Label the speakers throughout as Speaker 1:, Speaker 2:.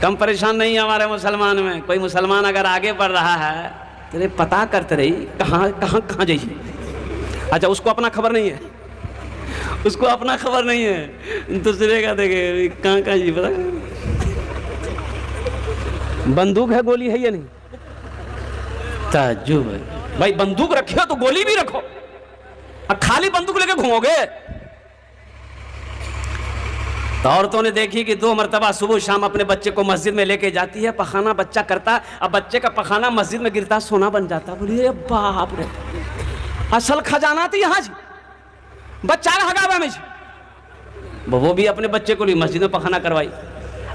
Speaker 1: کم پریشان نہیں ہے ہمارے مسلمان میں. کوئی مسلمان اگر آگے بڑھ رہا ہے تو پتا کرتے رہی کہاں کہاں کہاں جائیے. اچھا اس کو اپنا خبر نہیں ہے, اس کو اپنا خبر نہیں ہے, دوسرے کا دیکھے کہاں کہاں جی. پتا بندوق ہے گولی ہے یا نہیں؟ تعجب ہے بھائی, بندوق رکھے ہو تو گولی بھی رکھو. خالی بندوق لے کے گھومو گے؟ تو عورتوں نے دیکھی کہ 2 مرتبہ صبح شام اپنے بچے کو مسجد میں لے کے جاتی ہے, پخانہ بچہ کرتا, اب بچے کا پخانہ مسجد میں گرتا سونا بن جاتا. بولی اے باپ رے, اصل خزانہ تو یہاں جی بچہ رہا گا میں جی. وہ بھی اپنے بچے کو لی مسجد میں پخانہ کروائی.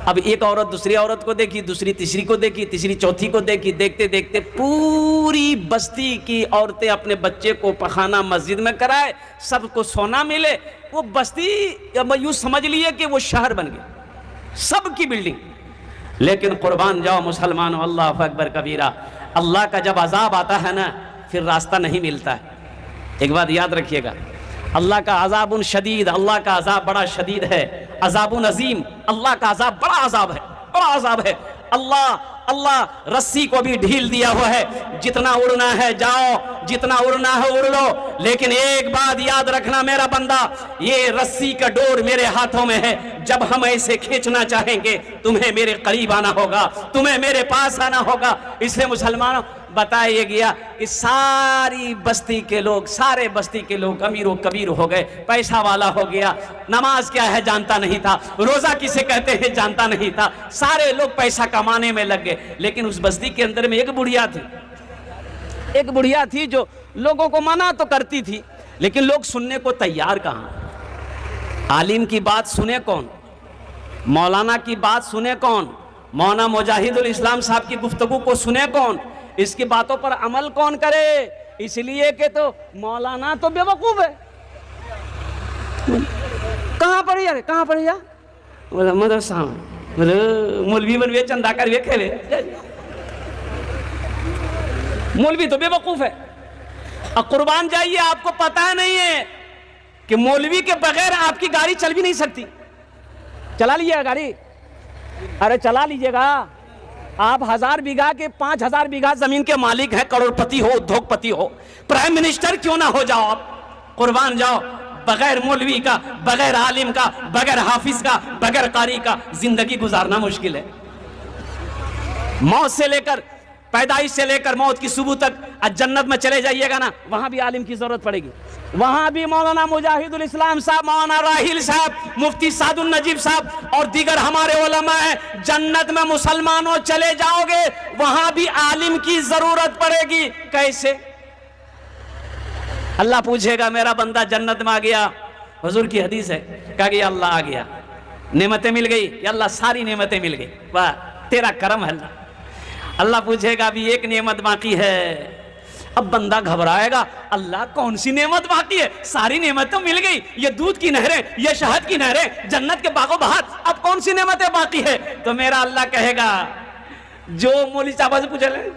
Speaker 1: اب ایک عورت دوسری عورت کو دیکھی, دوسری تیسری کو دیکھی, تیسری چوتھی کو دیکھی. دیکھتے دیکھتے پوری بستی کی عورتیں اپنے بچے کو پخانہ مسجد میں کرائے, سب کو سونا ملے. وہ بستی یوں سمجھ لیے کہ وہ شہر بن گیا, سب کی بلڈنگ. لیکن قربان جاؤ مسلمانوں, اللہ اکبر کبیرہ, اللہ کا جب عذاب آتا ہے نا پھر راستہ نہیں ملتا ہے. ایک بات یاد رکھیے گا, اللہ کا عذاب شدید, اللہ کا عذاب بڑا شدید ہے. عذاب عظیم, اللہ کا عذاب بڑا عذاب ہے, بڑا عذاب ہے. اللہ رسی کو بھی ڈھیل دیا ہوا ہے, جتنا اڑنا ہے جاؤ, جتنا اڑنا ہے اڑ لو. لیکن ایک بات یاد رکھنا میرا بندہ, یہ رسی کا ڈور میرے ہاتھوں میں ہے. جب ہم ایسے کھینچنا چاہیں گے تمہیں میرے قریب آنا ہوگا, تمہیں میرے پاس آنا ہوگا. اس لیے مسلمانوں بتایا گیا کہ ساری بستی کے لوگ, سارے بستی کے لوگ امیر و کبیر ہو گئے, پیسہ والا ہو گیا. نماز کیا ہے جانتا نہیں تھا, روزہ کسے کہتے ہیں جانتا نہیں تھا. سارے لوگ پیسہ کمانے میں لگ گئے. لیکن اس بستی کے اندر میں ایک بڑھیا تھی جو لوگوں کو منع تو کرتی تھی, لیکن لوگ سننے کو تیار کہاں. عالم کی بات سنے کون, مولانا کی بات سنے کون, مولانا مجاہد الاسلام صاحب کی گفتگو کو سنے کون, اس کی باتوں پر عمل کون کرے. اس لیے کہ تو مولانا تو بے وقوف ہے. کہاں پڑھی یار, کہاں پڑھی یار, بولا مدرسہ میں, بولا مولوی بنوے چندہ کر وے کھیلے. مولوی تو بے وقوف ہے. اب قربان جائیے, آپ کو پتہ نہیں ہے کہ مولوی کے بغیر آپ کی گاڑی چل بھی نہیں سکتی. چلا لیجیے گا گاڑی, ارے چلا لیجیے گا. آپ 1000 بیگھہ کے 5000 بیگھہ زمین کے مالک ہیں, کروڑپتی ہو, ادھوگ پتی ہو, پرائم منسٹر کیوں نہ ہو جاؤ آپ. قربان جاؤ, بغیر مولوی کا, بغیر عالم کا, بغیر حافظ کا, بغیر قاری کا زندگی گزارنا مشکل ہے. موت سے لے کر, پیدائش سے لے کر موت کی صبح تک جنت میں چلے جائیے گا نا, وہاں بھی عالم کی ضرورت پڑے گی. وہاں بھی مولانا مجاہد الاسلام صاحب, مولانا راحیل صاحب, مفتی سعد النجیب صاحب اور دیگر ہمارے علماء ہیں. جنت میں مسلمانوں چلے جاؤ گے, وہاں بھی عالم کی ضرورت پڑے گی. کیسے؟ اللہ پوچھے گا میرا بندہ جنت میں آ گیا, حضور کی حدیث ہے, کہا کہ یا اللہ آ گیا, نعمتیں مل گئی, یا اللہ ساری نعمتیں مل گئی, واہ تیرا کرم ہے اللہ. اللہ پوچھے گا ابھی ایک نعمت باقی ہے. اب بندہ گھبرائے گا, اللہ کون سی نعمت باقی ہے, ساری نعمتیں مل گئی, یہ دودھ کی نہریں, یہ شہد کی نہریں, جنت کے باغ و بہار, اب کون سی نعمتیں باقی ہے. تو میرا اللہ کہے گا جو مولوی صاحب سے پوچھ لیں,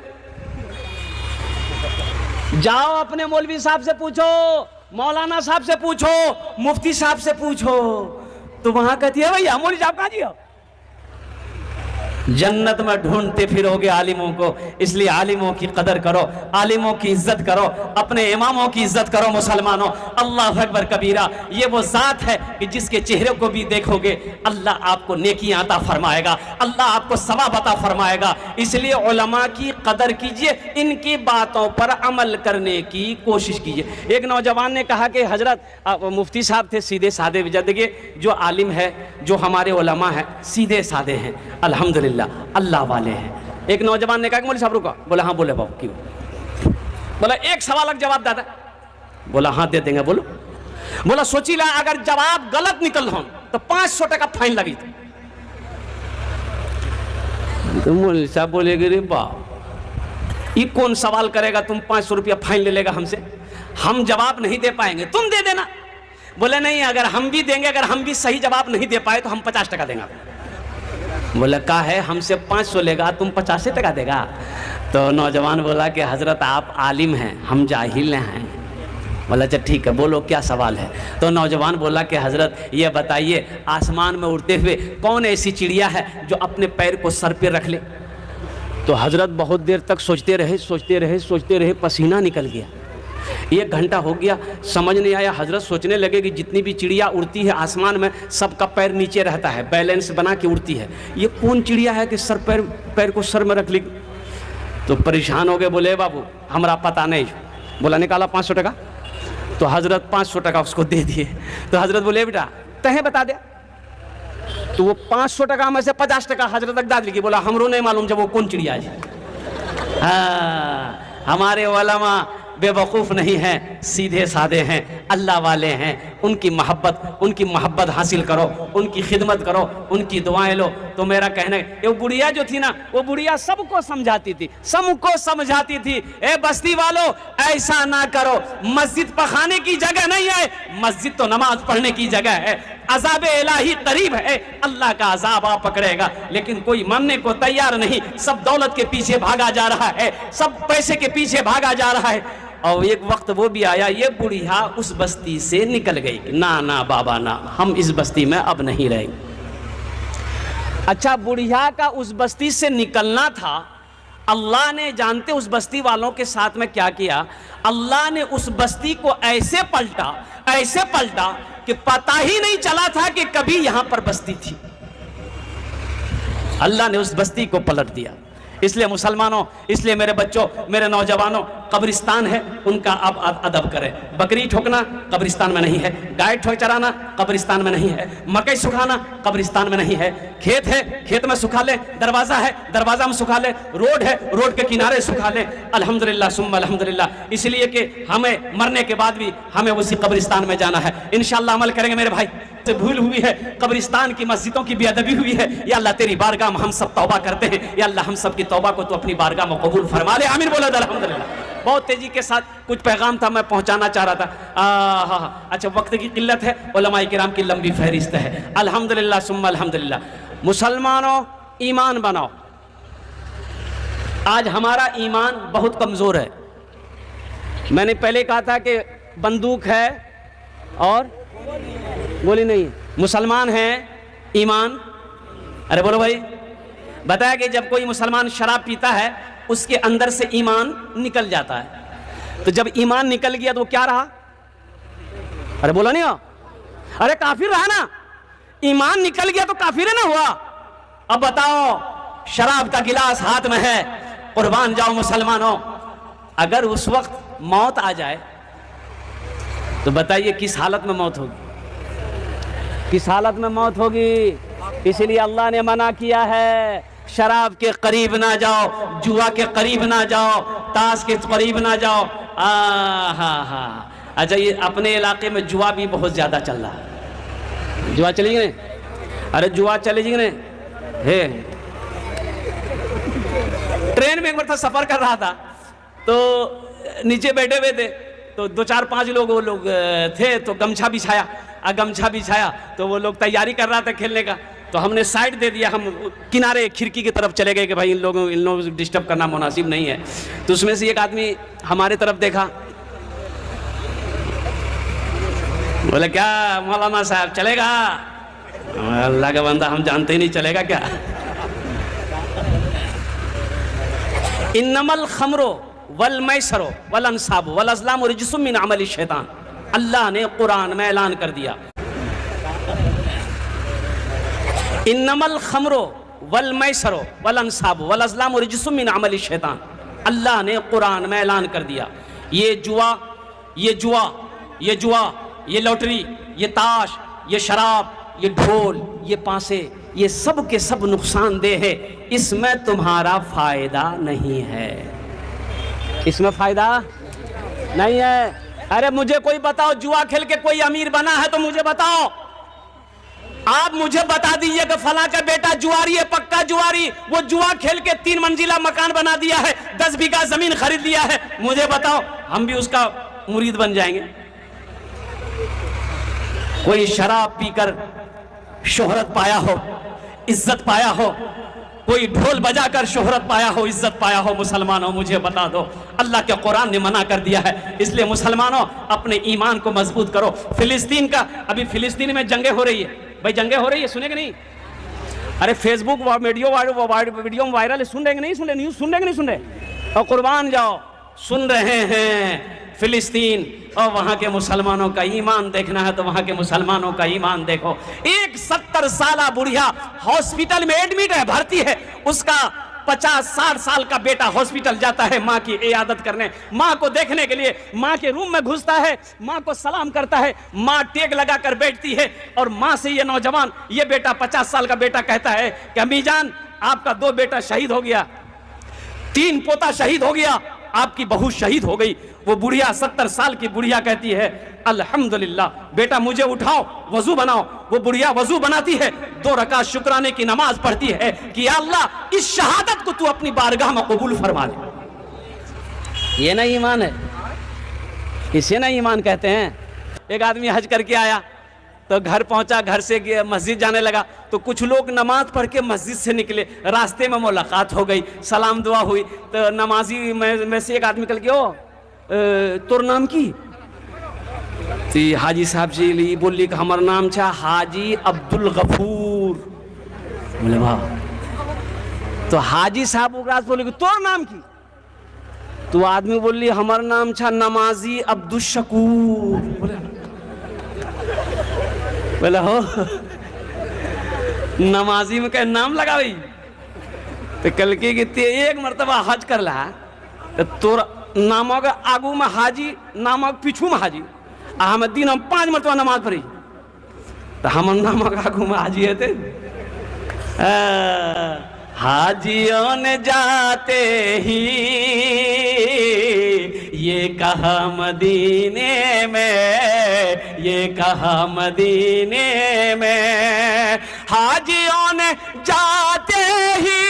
Speaker 1: جاؤ اپنے مولوی صاحب سے پوچھو, مولانا صاحب سے پوچھو, مفتی صاحب سے پوچھو. تو وہاں کہتی ہے بھئی مولوی صاحب کہاں جی ہو. جنت میں ڈھونڈتے پھرو گے عالموں کو. اس لیے عالموں کی قدر کرو, عالموں کی عزت کرو, اپنے اماموں کی عزت کرو مسلمانوں. اللہ اکبر کبیرہ, یہ وہ ذات ہے کہ جس کے چہرے کو بھی دیکھو گے اللہ آپ کو نیکیاں عطا فرمائے گا, اللہ آپ کو ثواب عطا فرمائے گا. اس لیے علماء کی قدر کیجئے, ان کی باتوں پر عمل کرنے کی کوشش کیجئے. ایک نوجوان نے کہا کہ حضرت مفتی صاحب تھے سیدھے سادے, دیکھیے جو عالم ہے, جو ہمارے علماء ہیں سیدھے سادے ہیں الحمدللہ, اللہ والے ہیں. ایک نوجوان نے کہا کہ مولوی صاحب رکا, بولا ہاں بولے باپ کیوں, بولا ایک سوال کا جواب دادا, بولا ہاں دے دیں گے, بولو. بولا سوچی لا اگر جواب غلط نکل ہوں تو 500 ٹکا فائن لگی تھی. تو مولوی صاحب بولے گے رے باپ یہ کون سوال کرے گا, تم 500 روپیہ فائن لے لے گا ہم سے, ہم جواب نہیں دے پائیں گے, تم دے دینا. بولے نہیں, اگر ہم بھی دیں گے, اگر ہم بھی صحیح جواب نہیں دے پائے تو ہم 50 ٹکا دیں گے. بولا کہا ہے ہم سے 500 لے گا, تم 50 ٹکا دے گا. تو نوجوان بولا کہ حضرت آپ عالم ہیں, ہم جاہل ہیں, بولا اچھا ٹھیک ہے بولو کیا سوال ہے. تو نوجوان بولا کہ حضرت یہ بتائیے آسمان میں اڑتے ہوئے کون ایسی چڑیا ہے جو اپنے پیر کو سر پہ رکھ لے؟ تو حضرت بہت دیر تک سوچتے رہے, پسینہ نکل گیا. 1 گھنٹہ ہو گیا, سمجھ نہیں آیا. حضرت سوچنے لگے کہ جتنی بھی چڑیا اڑتی ہے آسمان میں سب کا پیر نیچے رہتا ہے, بیلنس بنا کے اڑتی ہے, یہ کون چڑیا ہے کہ پیر کو سر میں رکھ لی؟ تو پریشان ہو گئے, بولے بابو ہمارا پتہ نہیں. بولا نکالا 500 ٹکا. تو حضرت 500 ٹکا اس کو دے دیے. تو حضرت بولے بیٹا تہیں بتا دے. تو وہ 500 ٹکا میں سے 50 ٹکا حضرت تک داد لگی. بولا ہمرو نہیں معلوم جب وہ کون چڑیا ہے. ہمارے علماء بے وقوف نہیں ہیں, سیدھے سادے ہیں, اللہ والے ہیں. ان کی محبت حاصل کرو, ان کی خدمت کرو, ان کی دعائیں لو. تو میرا کہنا ہے یہ بڑھیا جو تھی نا, وہ بڑھیا سب کو سمجھاتی تھی. اے بستی والو ایسا نہ کرو, مسجد پخانے کی جگہ نہیں ہے, مسجد تو نماز پڑھنے کی جگہ ہے. عذاب الہی قریب ہے, اللہ کا عذاب آ پکڑے گا. لیکن کوئی ماننے کو تیار نہیں, سب دولت کے پیچھے بھاگا جا رہا ہے, سب پیسے کے پیچھے بھاگا جا رہا ہے. اور ایک وقت وہ بھی آیا, یہ بڑھیا اس بستی سے نکل گئی. نا بابا نا, ہم اس بستی میں اب نہیں رہیں گے. اچھا بڑھیا کا اس بستی سے نکلنا تھا, اللہ نے جانتے اس بستی والوں کے ساتھ میں کیا کیا. اللہ نے اس بستی کو ایسے پلٹا کہ پتہ ہی نہیں چلا تھا کہ کبھی یہاں پر بستی تھی. اللہ نے اس بستی کو پلٹ دیا. اس لیے مسلمانوں, اس لیے میرے بچوں, میرے نوجوانوں, قبرستان ہے ان کا اب ادب کرے. بکری ٹھوکنا قبرستان میں نہیں ہے, گائے چرانا قبرستان میں نہیں ہے, مکئی سکھانا قبرستان میں نہیں ہے, کھیت ہے کھیت میں سکھا لے, دروازہ ہے دروازہ میں سکھا لے, روڈ ہے روڈ کے کنارے سکھا لے. الحمدللہ ثم الحمدللہ. اس لیے کہ ہمیں مرنے کے بعد بھی ہمیں اسی قبرستان میں جانا ہے. انشاءاللہ عمل کریں گے میرے بھائی. سے بھول ہوئی ہے, قبرستان کی مسجدوں کی بے ادبی ہوئی ہے. یا اللہ تیری بارگاہ میں ہم سب توبہ کرتے ہیں, یا اللہ ہم سب کی توبہ کو تو اپنی بارگاہ میں قبول فرما لے. آمین بولا الحمدللہ. بہت تیزی کے ساتھ کچھ پیغام تھا میں پہنچانا چاہ رہا تھا. اچھا وقت کی قلت ہے, علماء کرام کی لمبی فہرست ہے. الحمدللہ ثم الحمدللہ. مسلمانوں ایمان بناؤ. آج ہمارا ایمان بہت کمزور ہے. میں نے پہلے کہا تھا کہ بندوق ہے اور گولی نہیں. مسلمان ہیں ایمان. ارے بولو بھائی, بتایا کہ جب کوئی مسلمان شراب پیتا ہے اس کے اندر سے ایمان نکل جاتا ہے. تو جب ایمان نکل گیا تو وہ کیا رہا؟ ارے بولا نہیں ہو, ارے کافر رہا نا. ایمان نکل گیا تو کافر نہ ہوا. اب بتاؤ شراب کا گلاس ہاتھ میں ہے, قربان جاؤ مسلمانوں, اگر اس وقت موت آ جائے تو بتائیے کس حالت میں موت ہوگی؟ کس حالت میں موت ہوگی؟ اس لیے اللہ نے منع کیا ہے, شراب کے قریب نہ جاؤ, جوا کے قریب نہ جاؤ, تاش کے قریب نہ جاؤ. اچھا یہ اپنے علاقے میں جوا بھی بہت زیادہ چل رہا ہے. جوا چلی گئی نہیں؟ ارے جوا چلی گئی نہیں. ٹرین میں ایک بار سفر کر رہا تھا تو نیچے بیٹھے ہوئے تھے, تو 2-4-5 لوگ وہ لوگ تھے, تو گمچھا بچھایا تو وہ لوگ تیاری کر رہا تھا کھیلنے کا. تو ہم نے سائڈ دے دیا, ہم کنارے کھڑکی کی طرف چلے گئے کہ بھائی ان لوگوں کو ڈسٹرب کرنا مناسب نہیں ہے. تو اس میں سے ایک آدمی ہمارے طرف دیکھا, بولے کیا مولانا صاحب چلے گا؟ اللہ کا بندہ ہم جانتے ہی نہیں, چلے گا کیا؟ انما الخمر والمیسر والانصاب والازلام رجس من عمل الشیطان. اللہ نے قرآن میں اعلان کر دیا, انما الخمر والمیسر والانصاب والازلام رجس من عمل الشیطان. اللہ نے قرآن میں اعلان کر دیا یہ جوا, یہ لوٹری, یہ تاش, یہ شراب, یہ ڈھول, یہ پانسے, یہ سب کے سب نقصان دہ ہے. اس میں تمہارا فائدہ نہیں ہے. اس میں فائدہ نہیں ہے. ارے مجھے کوئی بتاؤ, جوا کھیل کے کوئی امیر بنا ہے تو مجھے بتاؤ. آپ مجھے بتا دیجئے کہ فلاں کا بیٹا جواری ہے, پکا جواری, وہ جوا کھیل کے 3 منزلہ مکان بنا دیا ہے, 10 بیگھہ زمین خرید لیا ہے. مجھے بتاؤ, ہم بھی اس کا مرید بن جائیں گے. کوئی شراب پی کر شہرت پایا ہو, عزت پایا ہو, کوئی ڈھول بجا کر شہرت پایا ہو، عزت پایا ہو مسلمانوں مجھے بتا دو؟ اللہ کے قرآن نے منع کر دیا ہے۔ اس لیے مسلمانوں اپنے ایمان کو مضبوط کرو۔ فلسطین کا ابھی فلسطین میں جنگیں ہو رہی ہے بھائی، جنگیں ہو رہی ہے، سنے کہ نہیں؟ ارے فیس بک ویڈیو میں وائرل سن رہے کہ نہیں سن رہے؟ نیوز سن رہے کہ نہیں سن رہے؟ اور قربان جاؤ، سن رہے ہیں فلسطین، اور وہاں کے مسلمانوں کا ایمان دیکھنا ہے تو وہاں کے مسلمانوں کا ایمان دیکھو۔ ایک 70 سالہ بڑھیا ہاسپٹل میں ایڈمٹ ہے، بھرتی ہے، اس کا 50-60 سال کا بیٹا ہاسپٹل جاتا ہے ماں کی عیادت کرنے، ماں کو دیکھنے کے لیے، ماں کے روم میں گھستا ہے، ماں کو سلام کرتا ہے، ماں ٹیک لگا کر بیٹھتی ہے، اور ماں سے یہ نوجوان، یہ بیٹا 50 سال کا بیٹا کہتا ہے کہ امی جان آپ کا 2 بیٹا شہید ہو گیا، 3 پوتا شہید ہو گیا، آپ کی بہو شہید ہو گئی۔ وہ بڑھیا 70 سال کی بڑھیا کہتی ہے الحمدللہ بیٹا مجھے اٹھاؤ، وضو بناؤ۔ وہ بڑھیا وضو بناتی ہے، 2 رکعت شکرانے کی نماز پڑھتی ہے کہ یا اللہ اس شہادت کو تو اپنی بارگاہ میں قبول فرما لے۔ یہ نہ ایمان ہے، اسے نہ ایمان کہتے ہیں۔ ایک آدمی حج کر کے آیا تو گھر پہنچا، گھر سے مسجد جانے لگا تو کچھ لوگ نماز پڑھ کے مسجد سے نکلے، راستے میں ملاقات ہو گئی، سلام دعا ہوئی تو نمازی میں سے ایک آدمی کل کے تور نام کی تی حاجی صاحب جی لی بولی کہ ہمار نام چھا حاجی عبدالغفور۔ بولے واہ، تو حاجی صاحب اگراز بولی کہ تور نام کی؟ تو آدمی بولی ہمار نام چھا نمازی عبدالشکور۔ بولا ہو نمازی میں کہ نام لگا بھئی تو کل کی گتی ایک مرتبہ حج کر لہا تو ناموں کا آگو میں حاجی، ناموں کا پیچھو میں حاجی، احمد دین ہم 5 مرتبہ نماز پڑھی تو ہم ناموں کا آگو میں حاجی ہے تھے۔ حاجیوں نے جاتے ہی یہ کہا مدینے میں، یہ کہا مدینے میں، حاجیوں نے جاتے ہی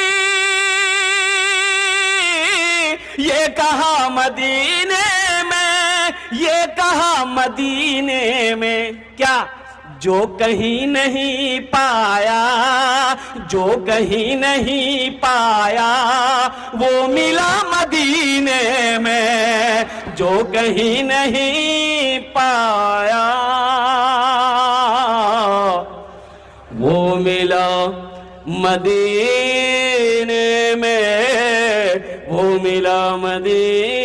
Speaker 1: یہ کہا مدینے میں، یہ کہا مدینے میں، کیا جو کہیں نہیں پایا، جو کہیں نہیں پایا وہ ملا مدینے میں، جو کہیں نہیں پایا وہ ملا مدینے میں، وہ ملا مدینے